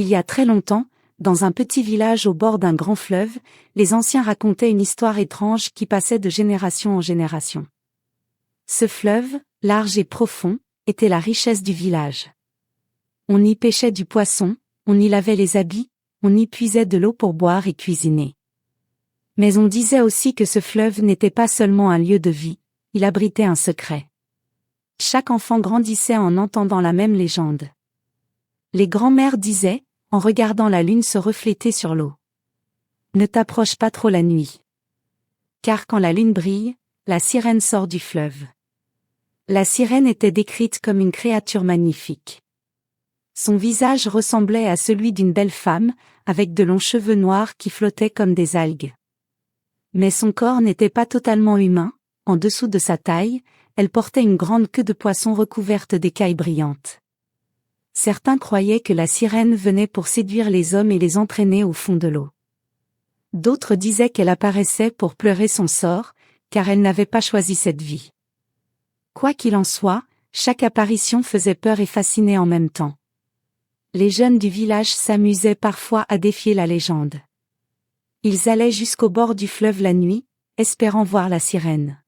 Il y a très longtemps, dans un petit village au bord d'un grand fleuve, les anciens racontaient une histoire étrange qui passait de génération en génération. Ce fleuve, large et profond, était la richesse du village. On y pêchait du poisson, on y lavait les habits, on y puisait de l'eau pour boire et cuisiner. Mais on disait aussi que ce fleuve n'était pas seulement un lieu de vie, il abritait un secret. Chaque enfant grandissait en entendant la même légende. Les grands-mères disaient, en regardant la lune se refléter sur l'eau: ne t'approche pas trop la nuit. Car quand la lune brille, la sirène sort du fleuve. La sirène était décrite comme une créature magnifique. Son visage ressemblait à celui d'une belle femme, avec de longs cheveux noirs qui flottaient comme des algues. Mais son corps n'était pas totalement humain, en dessous de sa taille, elle portait une grande queue de poisson recouverte d'écailles brillantes. Certains croyaient que la sirène venait pour séduire les hommes et les entraîner au fond de l'eau. D'autres disaient qu'elle apparaissait pour pleurer son sort, car elle n'avait pas choisi cette vie. Quoi qu'il en soit, chaque apparition faisait peur et fascinait en même temps. Les jeunes du village s'amusaient parfois à défier la légende. Ils allaient jusqu'au bord du fleuve la nuit, espérant voir la sirène.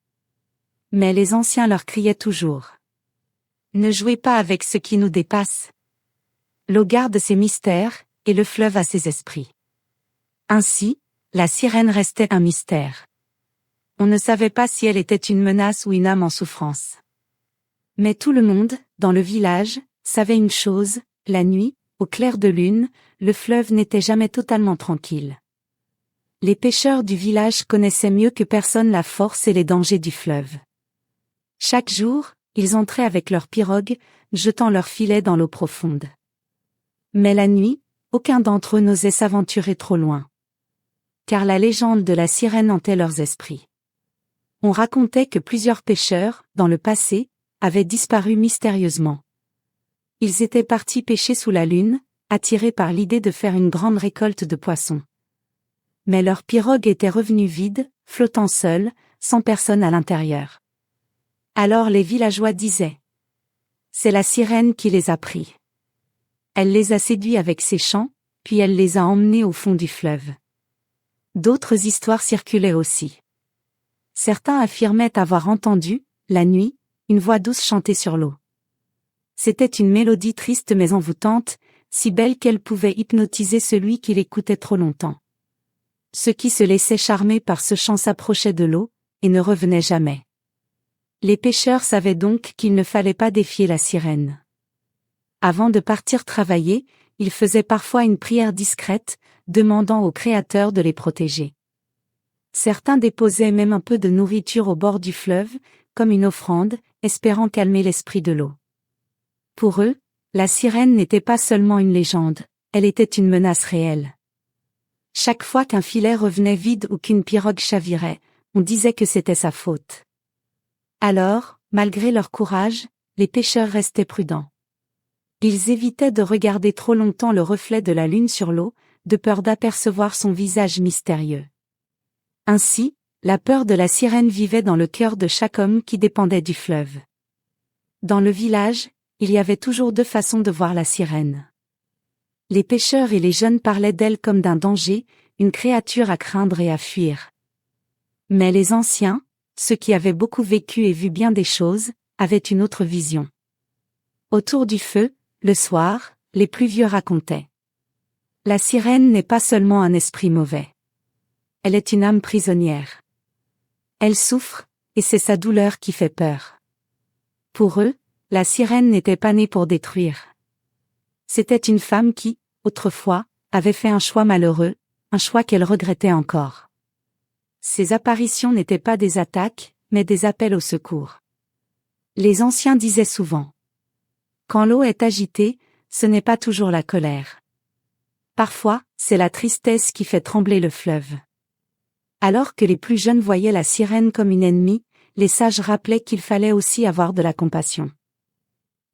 Mais les anciens leur criaient toujours: ne jouez pas avec ce qui nous dépasse. L'eau garde ses mystères, et le fleuve a ses esprits. Ainsi, la sirène restait un mystère. On ne savait pas si elle était une menace ou une âme en souffrance. Mais tout le monde, dans le village, savait une chose: la nuit, au clair de lune, le fleuve n'était jamais totalement tranquille. Les pêcheurs du village connaissaient mieux que personne la force et les dangers du fleuve. Chaque jour, ils entraient avec leurs pirogues, jetant leurs filets dans l'eau profonde. Mais la nuit, aucun d'entre eux n'osait s'aventurer trop loin. Car la légende de la sirène hantait leurs esprits. On racontait que plusieurs pêcheurs, dans le passé, avaient disparu mystérieusement. Ils étaient partis pêcher sous la lune, attirés par l'idée de faire une grande récolte de poissons. Mais leur pirogue était revenue vide, flottant seule, sans personne à l'intérieur. Alors les villageois disaient: c'est la sirène qui les a pris. Elle les a séduits avec ses chants, puis elle les a emmenés au fond du fleuve. D'autres histoires circulaient aussi. Certains affirmaient avoir entendu, la nuit, une voix douce chanter sur l'eau. C'était une mélodie triste mais envoûtante, si belle qu'elle pouvait hypnotiser celui qui l'écoutait trop longtemps. Ceux qui se laissaient charmer par ce chant s'approchaient de l'eau, et ne revenaient jamais. Les pêcheurs savaient donc qu'il ne fallait pas défier la sirène. Avant de partir travailler, ils faisaient parfois une prière discrète, demandant au Créateur de les protéger. Certains déposaient même un peu de nourriture au bord du fleuve, comme une offrande, espérant calmer l'esprit de l'eau. Pour eux, la sirène n'était pas seulement une légende, elle était une menace réelle. Chaque fois qu'un filet revenait vide ou qu'une pirogue chavirait, on disait que c'était sa faute. Alors, malgré leur courage, les pêcheurs restaient prudents. Ils évitaient de regarder trop longtemps le reflet de la lune sur l'eau, de peur d'apercevoir son visage mystérieux. Ainsi, la peur de la sirène vivait dans le cœur de chaque homme qui dépendait du fleuve. Dans le village, il y avait toujours deux façons de voir la sirène. Les pêcheurs et les jeunes parlaient d'elle comme d'un danger, une créature à craindre et à fuir. Mais les anciens, ceux qui avaient beaucoup vécu et vu bien des choses, avaient une autre vision. Autour du feu, le soir, les plus vieux racontaient: la sirène n'est pas seulement un esprit mauvais. Elle est une âme prisonnière. Elle souffre, et c'est sa douleur qui fait peur. Pour eux, la sirène n'était pas née pour détruire. C'était une femme qui, autrefois, avait fait un choix malheureux, un choix qu'elle regrettait encore. Ces apparitions n'étaient pas des attaques, mais des appels au secours. Les anciens disaient souvent: quand l'eau est agitée, ce n'est pas toujours la colère. Parfois, c'est la tristesse qui fait trembler le fleuve. Alors que les plus jeunes voyaient la sirène comme une ennemie, les sages rappelaient qu'il fallait aussi avoir de la compassion.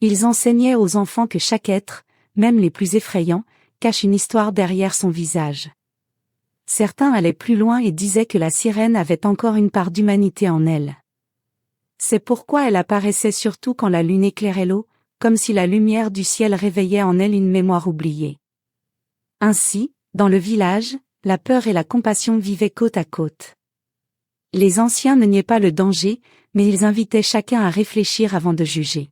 Ils enseignaient aux enfants que chaque être, même les plus effrayants, cache une histoire derrière son visage. Certains allaient plus loin et disaient que la sirène avait encore une part d'humanité en elle. C'est pourquoi elle apparaissait surtout quand la lune éclairait l'eau, comme si la lumière du ciel réveillait en elle une mémoire oubliée. Ainsi, dans le village, la peur et la compassion vivaient côte à côte. Les anciens ne niaient pas le danger, mais ils invitaient chacun à réfléchir avant de juger.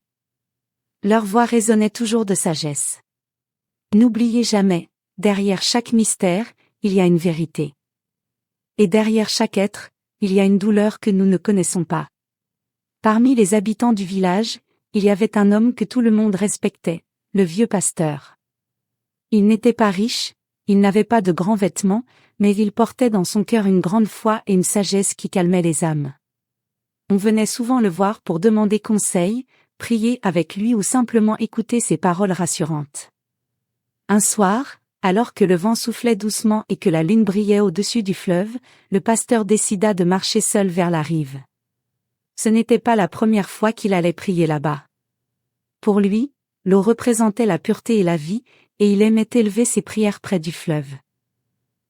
Leur voix résonnait toujours de sagesse. N'oubliez jamais, derrière chaque mystère, il y a une vérité. Et derrière chaque être, il y a une douleur que nous ne connaissons pas. Parmi les habitants du village, il y avait un homme que tout le monde respectait, le vieux pasteur. Il n'était pas riche, il n'avait pas de grands vêtements, mais il portait dans son cœur une grande foi et une sagesse qui calmaient les âmes. On venait souvent le voir pour demander conseil, prier avec lui ou simplement écouter ses paroles rassurantes. Un soir, alors que le vent soufflait doucement et que la lune brillait au-dessus du fleuve, le pasteur décida de marcher seul vers la rive. Ce n'était pas la première fois qu'il allait prier là-bas. Pour lui, l'eau représentait la pureté et la vie, et il aimait élever ses prières près du fleuve.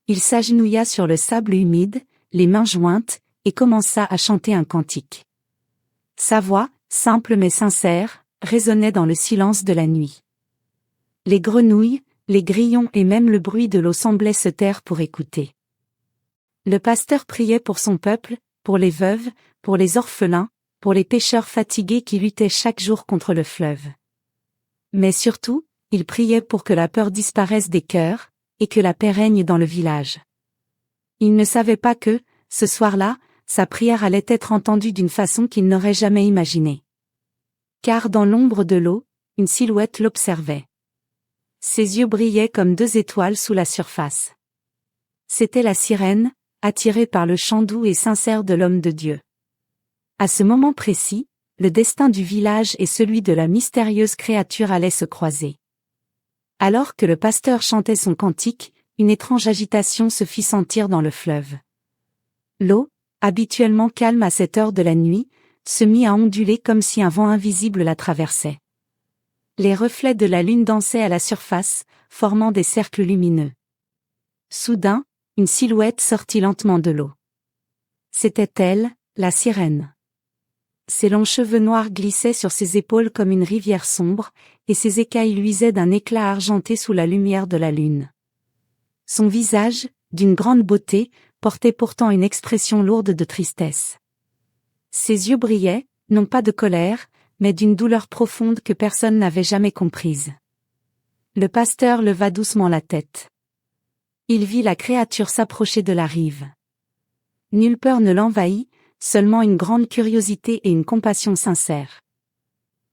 Il s'agenouilla sur le sable humide, les mains jointes, et commença à chanter un cantique. Sa voix, simple mais sincère, résonnait dans le silence de la nuit. Les grenouilles, les grillons et même le bruit de l'eau semblaient se taire pour écouter. Le pasteur priait pour son peuple, pour les veuves, pour les orphelins, pour les pêcheurs fatigués qui luttaient chaque jour contre le fleuve. Mais surtout, il priait pour que la peur disparaisse des cœurs, et que la paix règne dans le village. Il ne savait pas que, ce soir-là, sa prière allait être entendue d'une façon qu'il n'aurait jamais imaginée. Car dans l'ombre de l'eau, une silhouette l'observait. Ses yeux brillaient comme deux étoiles sous la surface. C'était la sirène, attirée par le chant doux et sincère de l'homme de Dieu. À ce moment précis, le destin du village et celui de la mystérieuse créature allaient se croiser. Alors que le pasteur chantait son cantique, une étrange agitation se fit sentir dans le fleuve. L'eau, habituellement calme à cette heure de la nuit, se mit à onduler comme si un vent invisible la traversait. Les reflets de la lune dansaient à la surface, formant des cercles lumineux. Soudain, une silhouette sortit lentement de l'eau. C'était elle, la sirène. Ses longs cheveux noirs glissaient sur ses épaules comme une rivière sombre, et ses écailles luisaient d'un éclat argenté sous la lumière de la lune. Son visage, d'une grande beauté, portait pourtant une expression lourde de tristesse. Ses yeux brillaient, non pas de colère, mais d'une douleur profonde que personne n'avait jamais comprise. Le pasteur leva doucement la tête. Il vit la créature s'approcher de la rive. Nulle peur ne l'envahit, seulement une grande curiosité et une compassion sincère.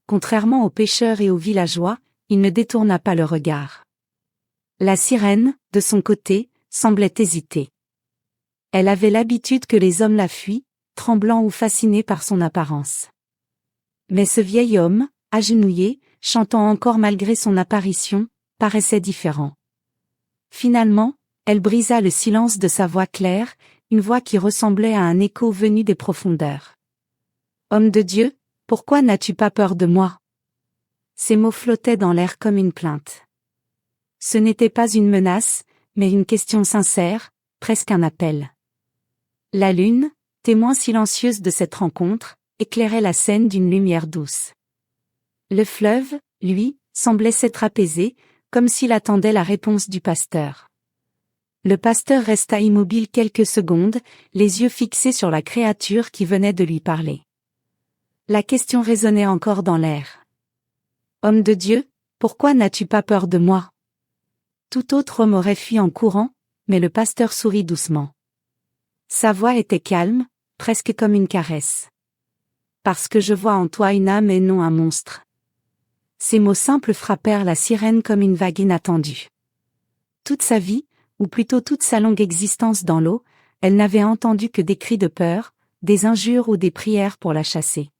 Contrairement aux pêcheurs et aux villageois, il ne détourna pas le regard. La sirène, de son côté, semblait hésiter. Elle avait l'habitude que les hommes la fuient, tremblant ou fascinés par son apparence. Mais ce vieil homme, agenouillé, chantant encore malgré son apparition, paraissait différent. Finalement, elle brisa le silence de sa voix claire, une voix qui ressemblait à un écho venu des profondeurs. « Homme de Dieu, pourquoi n'as-tu pas peur de moi ?» Ces mots flottaient dans l'air comme une plainte. Ce n'était pas une menace, mais une question sincère, presque un appel. La lune, témoin silencieuse de cette rencontre, éclairait la scène d'une lumière douce. Le fleuve, lui, semblait s'être apaisé, comme s'il attendait la réponse du pasteur. Le pasteur resta immobile quelques secondes, les yeux fixés sur la créature qui venait de lui parler. La question résonnait encore dans l'air. « Homme de Dieu, pourquoi n'as-tu pas peur de moi ?» Tout autre homme aurait fui en courant, mais le pasteur sourit doucement. Sa voix était calme, presque comme une caresse. « Parce que je vois en toi une âme et non un monstre. » Ces mots simples frappèrent la sirène comme une vague inattendue. Toute sa vie, ou plutôt toute sa longue existence dans l'eau, elle n'avait entendu que des cris de peur, des injures ou des prières pour la chasser.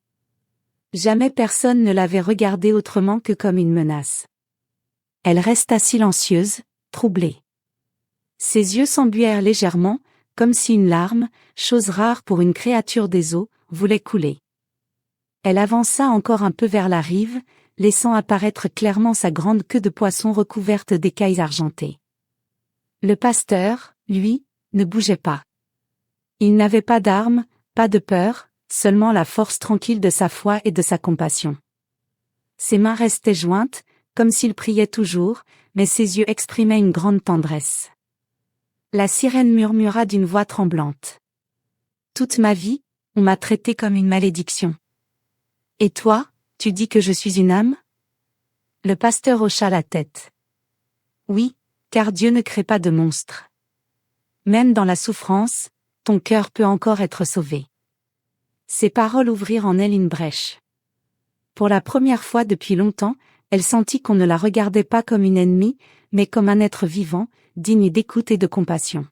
Jamais personne ne l'avait regardée autrement que comme une menace. Elle resta silencieuse, troublée. Ses yeux s'embuèrent légèrement, comme si une larme, chose rare pour une créature des eaux, voulait couler. Elle avança encore un peu vers la rive, laissant apparaître clairement sa grande queue de poisson recouverte d'écailles argentées. Le pasteur, lui, ne bougeait pas. Il n'avait pas d'armes, pas de peur, seulement la force tranquille de sa foi et de sa compassion. Ses mains restaient jointes, comme s'il priait toujours, mais ses yeux exprimaient une grande tendresse. La sirène murmura d'une voix tremblante. Toute ma vie, on m'a traité comme une malédiction. Et toi, tu dis que je suis une âme? Le pasteur hocha la tête. Oui, car Dieu ne crée pas de monstres. Même dans la souffrance, ton cœur peut encore être sauvé. Ces paroles ouvrirent en elle une brèche. Pour la première fois depuis longtemps, elle sentit qu'on ne la regardait pas comme une ennemie, mais comme un être vivant, digne d'écoute et de compassion.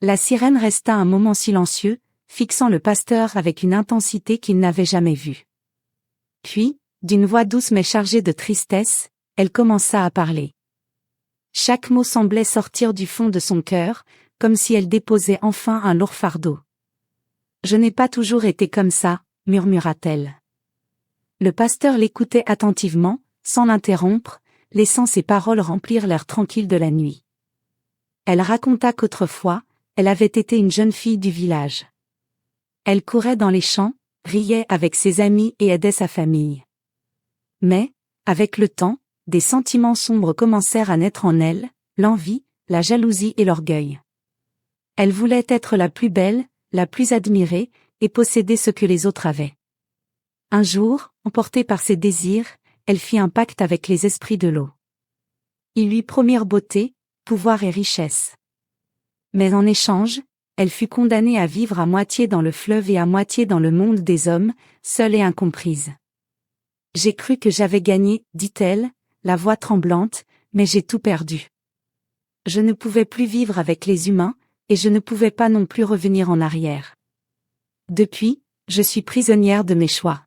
La sirène resta un moment silencieux, fixant le pasteur avec une intensité qu'il n'avait jamais vue. Puis, d'une voix douce mais chargée de tristesse, elle commença à parler. Chaque mot semblait sortir du fond de son cœur, comme si elle déposait enfin un lourd fardeau. « Je n'ai pas toujours été comme ça, » murmura-t-elle. Le pasteur l'écoutait attentivement, sans l'interrompre, laissant ses paroles remplir l'air tranquille de la nuit. Elle raconta qu'autrefois, elle avait été une jeune fille du village. Elle courait dans les champs, riait avec ses amis et aidait sa famille. Mais, avec le temps, des sentiments sombres commencèrent à naître en elle, l'envie, la jalousie et l'orgueil. Elle voulait être la plus belle, la plus admirée, et posséder ce que les autres avaient. Un jour, emportée par ses désirs, elle fit un pacte avec les esprits de l'eau. Ils lui promirent beauté, pouvoir et richesse. Mais en échange, elle fut condamnée à vivre à moitié dans le fleuve et à moitié dans le monde des hommes, seule et incomprise. « J'ai cru que j'avais gagné, dit-elle, la voix tremblante, mais j'ai tout perdu. Je ne pouvais plus vivre avec les humains, et je ne pouvais pas non plus revenir en arrière. Depuis, je suis prisonnière de mes choix. »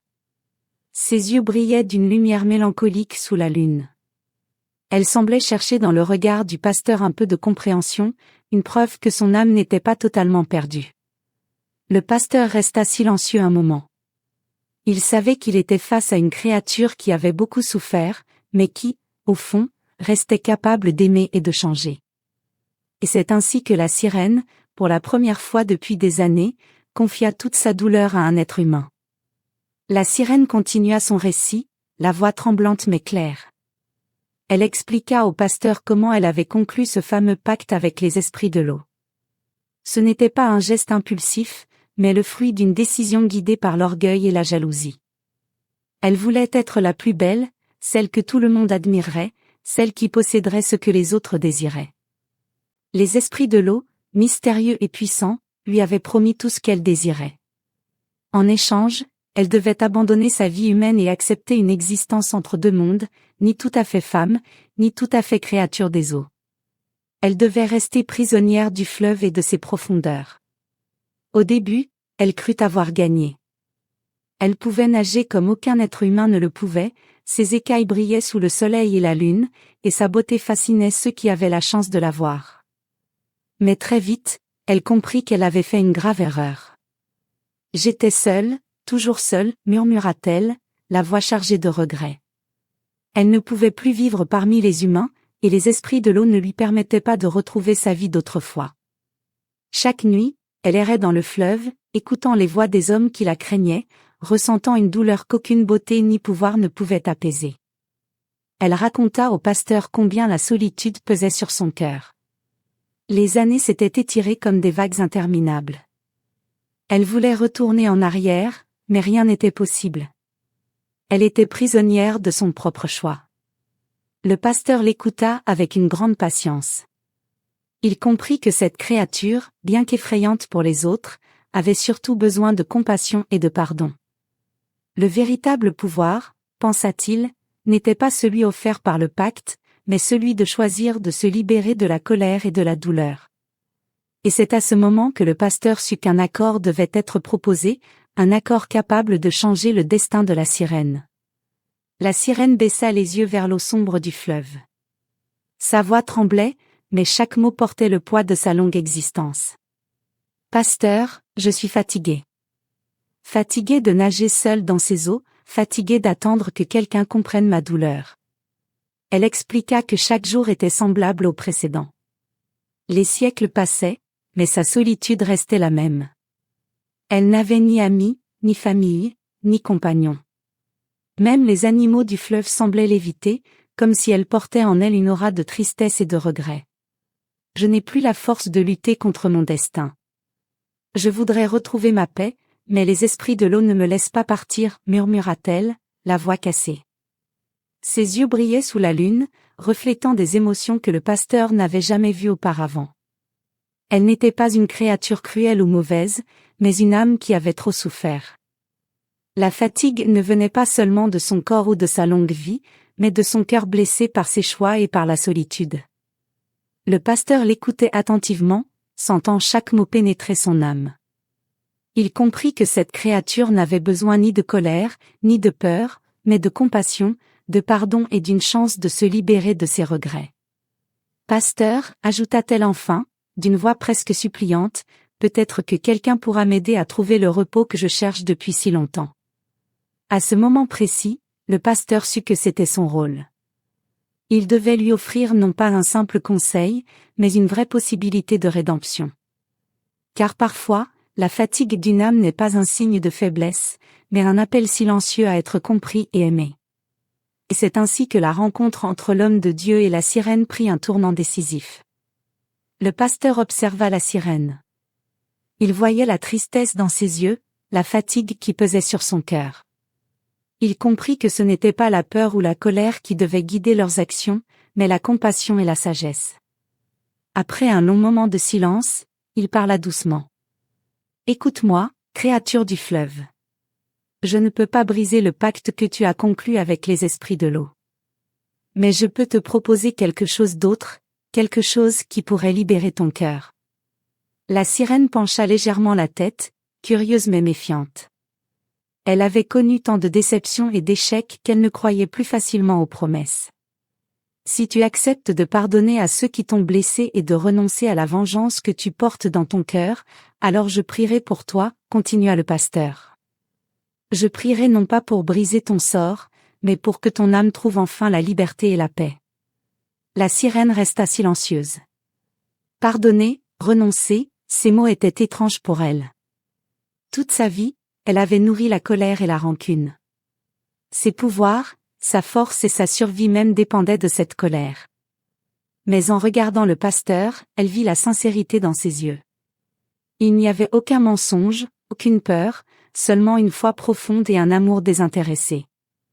Ses yeux brillaient d'une lumière mélancolique sous la lune. Elle semblait chercher dans le regard du pasteur un peu de compréhension, une preuve que son âme n'était pas totalement perdue. Le pasteur resta silencieux un moment. Il savait qu'il était face à une créature qui avait beaucoup souffert, mais qui, au fond, restait capable d'aimer et de changer. Et c'est ainsi que la sirène, pour la première fois depuis des années, confia toute sa douleur à un être humain. La sirène continua son récit, la voix tremblante mais claire. Elle expliqua au pasteur comment elle avait conclu ce fameux pacte avec les esprits de l'eau. Ce n'était pas un geste impulsif, mais le fruit d'une décision guidée par l'orgueil et la jalousie. Elle voulait être la plus belle, celle que tout le monde admirerait, celle qui posséderait ce que les autres désiraient. Les esprits de l'eau, mystérieux et puissants, lui avaient promis tout ce qu'elle désirait. En échange, elle devait abandonner sa vie humaine et accepter une existence entre deux mondes, ni tout à fait femme, ni tout à fait créature des eaux. Elle devait rester prisonnière du fleuve et de ses profondeurs. Au début, elle crut avoir gagné. Elle pouvait nager comme aucun être humain ne le pouvait, ses écailles brillaient sous le soleil et la lune, et sa beauté fascinait ceux qui avaient la chance de la voir. Mais très vite, elle comprit qu'elle avait fait une grave erreur. « J'étais seule, toujours seule, » murmura-t-elle, la voix chargée de regret. Elle ne pouvait plus vivre parmi les humains, et les esprits de l'eau ne lui permettaient pas de retrouver sa vie d'autrefois. Chaque nuit, elle errait dans le fleuve, écoutant les voix des hommes qui la craignaient, ressentant une douleur qu'aucune beauté ni pouvoir ne pouvait apaiser. Elle raconta au pasteur combien la solitude pesait sur son cœur. Les années s'étaient étirées comme des vagues interminables. Elle voulait retourner en arrière, mais rien n'était possible. Elle était prisonnière de son propre choix. Le pasteur l'écouta avec une grande patience. Il comprit que cette créature, bien qu'effrayante pour les autres, avait surtout besoin de compassion et de pardon. Le véritable pouvoir, pensa-t-il, n'était pas celui offert par le pacte, mais celui de choisir de se libérer de la colère et de la douleur. Et c'est à ce moment que le pasteur sut qu'un accord devait être proposé, un accord capable de changer le destin de la sirène. La sirène baissa les yeux vers l'eau sombre du fleuve. Sa voix tremblait, mais chaque mot portait le poids de sa longue existence. « Pasteur, je suis fatiguée. Fatiguée de nager seule dans ces eaux, fatiguée d'attendre que quelqu'un comprenne ma douleur. » Elle expliqua que chaque jour était semblable au précédent. Les siècles passaient, mais sa solitude restait la même. Elle n'avait ni amis, ni famille, ni compagnons. Même les animaux du fleuve semblaient l'éviter, comme si elle portait en elle une aura de tristesse et de regret. Je n'ai plus la force de lutter contre mon destin. Je voudrais retrouver ma paix, mais les esprits de l'eau ne me laissent pas partir, murmura-t-elle, la voix cassée. Ses yeux brillaient sous la lune, reflétant des émotions que le pasteur n'avait jamais vues auparavant. Elle n'était pas une créature cruelle ou mauvaise, mais une âme qui avait trop souffert. La fatigue ne venait pas seulement de son corps ou de sa longue vie, mais de son cœur blessé par ses choix et par la solitude. Le pasteur l'écoutait attentivement, sentant chaque mot pénétrer son âme. Il comprit que cette créature n'avait besoin ni de colère, ni de peur, mais de compassion, de pardon et d'une chance de se libérer de ses regrets. « Pasteur, ajouta-t-elle enfin, d'une voix presque suppliante, peut-être que quelqu'un pourra m'aider à trouver le repos que je cherche depuis si longtemps. » À ce moment précis, le pasteur sut que c'était son rôle. Il devait lui offrir non pas un simple conseil, mais une vraie possibilité de rédemption. Car parfois, la fatigue d'une âme n'est pas un signe de faiblesse, mais un appel silencieux à être compris et aimé. Et c'est ainsi que la rencontre entre l'homme de Dieu et la sirène prit un tournant décisif. Le pasteur observa la sirène. Il voyait la tristesse dans ses yeux, la fatigue qui pesait sur son cœur. Il comprit que ce n'était pas la peur ou la colère qui devaient guider leurs actions, mais la compassion et la sagesse. Après un long moment de silence, il parla doucement. « Écoute-moi, créature du fleuve. Je ne peux pas briser le pacte que tu as conclu avec les esprits de l'eau. Mais je peux te proposer quelque chose d'autre, quelque chose qui pourrait libérer ton cœur. » La sirène pencha légèrement la tête, curieuse mais méfiante. Elle avait connu tant de déceptions et d'échecs qu'elle ne croyait plus facilement aux promesses. « Si tu acceptes de pardonner à ceux qui t'ont blessé et de renoncer à la vengeance que tu portes dans ton cœur, alors je prierai pour toi, continua le pasteur. Je prierai non pas pour briser ton sort, mais pour que ton âme trouve enfin la liberté et la paix. » La sirène resta silencieuse. Pardonner, renoncer, ces mots étaient étranges pour elle. Toute sa vie, elle avait nourri la colère et la rancune. Ses pouvoirs, sa force et sa survie même dépendaient de cette colère. Mais en regardant le pasteur, elle vit la sincérité dans ses yeux. Il n'y avait aucun mensonge, aucune peur, seulement une foi profonde et un amour désintéressé.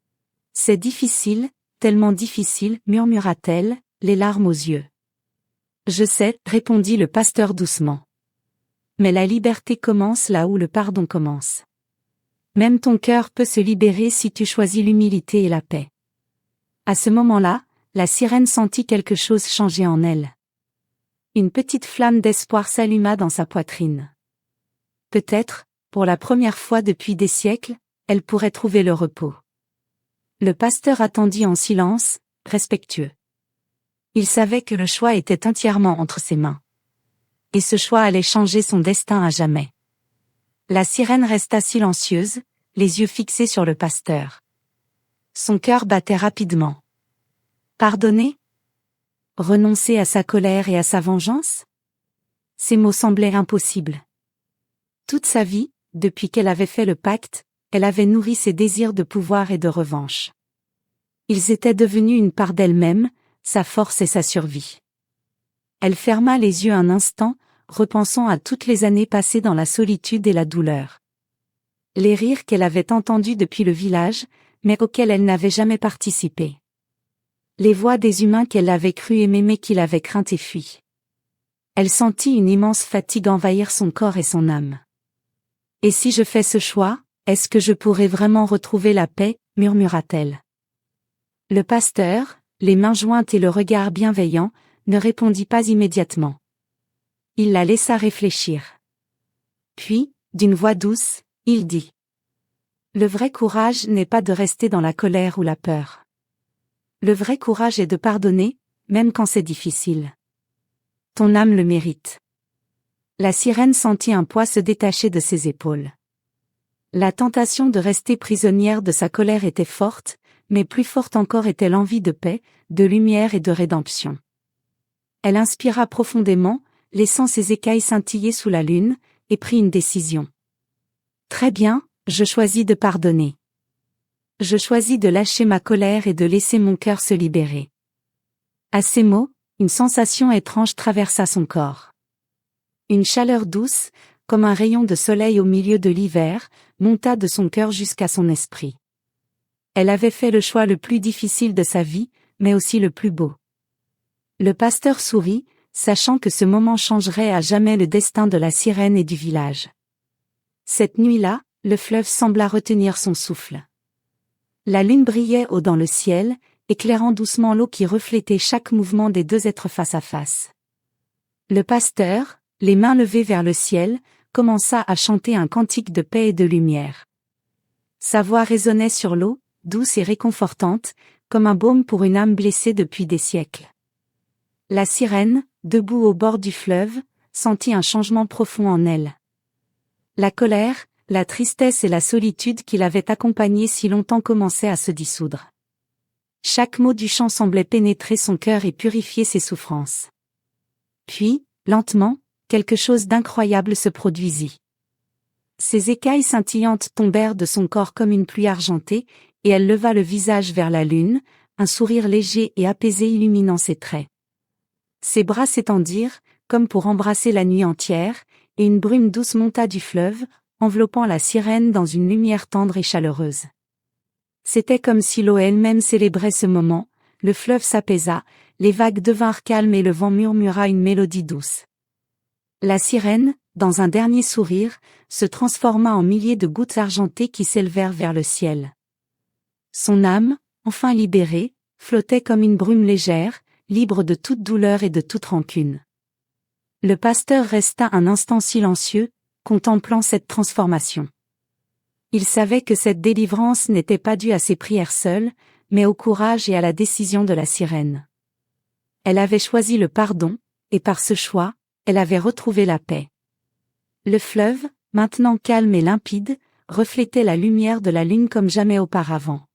« C'est difficile, tellement difficile, murmura-t-elle, les larmes aux yeux. « Je sais, répondit le pasteur doucement. Mais la liberté commence là où le pardon commence. Même ton cœur peut se libérer si tu choisis l'humilité et la paix. » À ce moment-là, la sirène sentit quelque chose changer en elle. Une petite flamme d'espoir s'alluma dans sa poitrine. Peut-être, pour la première fois depuis des siècles, elle pourrait trouver le repos. Le pasteur attendit en silence, respectueux. Il savait que le choix était entièrement entre ses mains. Et ce choix allait changer son destin à jamais. La sirène resta silencieuse, les yeux fixés sur le pasteur. Son cœur battait rapidement. Pardonner ? Renoncer à sa colère et à sa vengeance ? Ces mots semblaient impossibles. Toute sa vie, depuis qu'elle avait fait le pacte, elle avait nourri ses désirs de pouvoir et de revanche. Ils étaient devenus une part d'elle-même, sa force et sa survie. Elle ferma les yeux un instant, repensant à toutes les années passées dans la solitude et la douleur. Les rires qu'elle avait entendus depuis le village, mais auxquels elle n'avait jamais participé. Les voix des humains qu'elle avait cru aimer mais qu'il avait craint et fui. Elle sentit une immense fatigue envahir son corps et son âme. « Et si je fais ce choix, est-ce que je pourrai vraiment retrouver la paix ?» murmura-t-elle. Le pasteur, les mains jointes et le regard bienveillant, ne répondit pas immédiatement. Il la laissa réfléchir. Puis, d'une voix douce, il dit : « Le vrai courage n'est pas de rester dans la colère ou la peur. Le vrai courage est de pardonner, même quand c'est difficile. Ton âme le mérite. » La sirène sentit un poids se détacher de ses épaules. La tentation de rester prisonnière de sa colère était forte, mais plus forte encore était l'envie de paix, de lumière et de rédemption. Elle inspira profondément, laissant ses écailles scintiller sous la lune, et prit une décision. « Très bien, je choisis de pardonner. » Je choisis de lâcher ma colère et de laisser mon cœur se libérer. À ces mots, une sensation étrange traversa son corps. Une chaleur douce, comme un rayon de soleil au milieu de l'hiver, monta de son cœur jusqu'à son esprit. Elle avait fait le choix le plus difficile de sa vie, mais aussi le plus beau. Le pasteur sourit, sachant que ce moment changerait à jamais le destin de la sirène et du village. Cette nuit-là, le fleuve sembla retenir son souffle. La lune brillait haut dans le ciel, éclairant doucement l'eau qui reflétait chaque mouvement des deux êtres face à face. Le pasteur, les mains levées vers le ciel, commença à chanter un cantique de paix et de lumière. Sa voix résonnait sur l'eau, douce et réconfortante, comme un baume pour une âme blessée depuis des siècles. La sirène, debout au bord du fleuve, sentit un changement profond en elle. La colère, la tristesse et la solitude qui l'avaient accompagnée si longtemps commençaient à se dissoudre. Chaque mot du chant semblait pénétrer son cœur et purifier ses souffrances. Puis, lentement, quelque chose d'incroyable se produisit. Ses écailles scintillantes tombèrent de son corps comme une pluie argentée, et elle leva le visage vers la lune, un sourire léger et apaisé illuminant ses traits. Ses bras s'étendirent, comme pour embrasser la nuit entière, et une brume douce monta du fleuve, enveloppant la sirène dans une lumière tendre et chaleureuse. C'était comme si l'eau elle-même célébrait ce moment, le fleuve s'apaisa, les vagues devinrent calmes et le vent murmura une mélodie douce. La sirène, dans un dernier sourire, se transforma en milliers de gouttes argentées qui s'élevèrent vers le ciel. Son âme, enfin libérée, flottait comme une brume légère, libre de toute douleur et de toute rancune. Le pasteur resta un instant silencieux, contemplant cette transformation. Il savait que cette délivrance n'était pas due à ses prières seules, mais au courage et à la décision de la sirène. Elle avait choisi le pardon, et par ce choix, elle avait retrouvé la paix. Le fleuve, maintenant calme et limpide, reflétait la lumière de la lune comme jamais auparavant.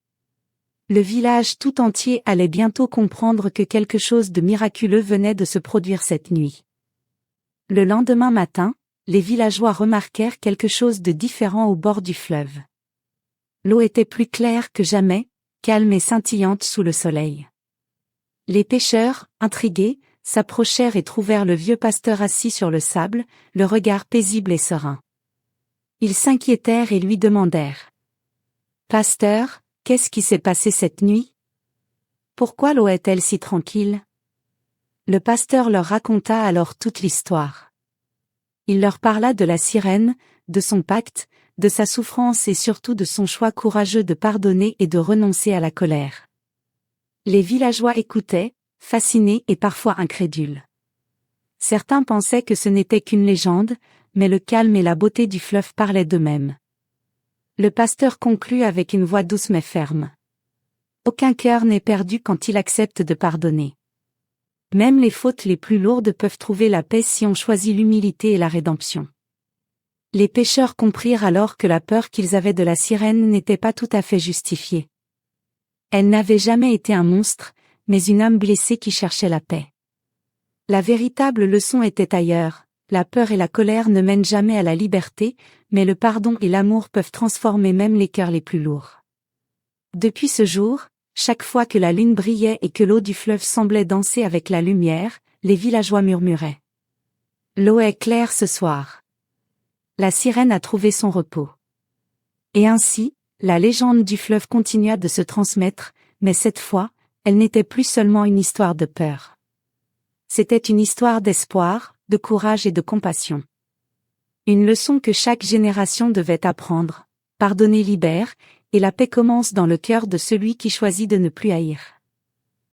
Le village tout entier allait bientôt comprendre que quelque chose de miraculeux venait de se produire cette nuit. Le lendemain matin, les villageois remarquèrent quelque chose de différent au bord du fleuve. L'eau était plus claire que jamais, calme et scintillante sous le soleil. Les pêcheurs, intrigués, s'approchèrent et trouvèrent le vieux pasteur assis sur le sable, le regard paisible et serein. Ils s'inquiétèrent et lui demandèrent : « Pasteur, qu'est-ce qui s'est passé cette nuit ? Pourquoi l'eau est-elle si tranquille ? » Le pasteur leur raconta alors toute l'histoire. Il leur parla de la sirène, de son pacte, de sa souffrance et surtout de son choix courageux de pardonner et de renoncer à la colère. Les villageois écoutaient, fascinés et parfois incrédules. Certains pensaient que ce n'était qu'une légende, mais le calme et la beauté du fleuve parlaient d'eux-mêmes. Le pasteur conclut avec une voix douce mais ferme. Aucun cœur n'est perdu quand il accepte de pardonner. Même les fautes les plus lourdes peuvent trouver la paix si on choisit l'humilité et la rédemption. Les pêcheurs comprirent alors que la peur qu'ils avaient de la sirène n'était pas tout à fait justifiée. Elle n'avait jamais été un monstre, mais une âme blessée qui cherchait la paix. La véritable leçon était ailleurs, la peur et la colère ne mènent jamais à la liberté, mais le pardon et l'amour peuvent transformer même les cœurs les plus lourds. Depuis ce jour, chaque fois que la lune brillait et que l'eau du fleuve semblait danser avec la lumière, les villageois murmuraient : « L'eau est claire ce soir. La sirène a trouvé son repos. » Et ainsi, la légende du fleuve continua de se transmettre, mais cette fois, elle n'était plus seulement une histoire de peur. C'était une histoire d'espoir, de courage et de compassion. Une leçon que chaque génération devait apprendre. Pardonner libère, et la paix commence dans le cœur de celui qui choisit de ne plus haïr.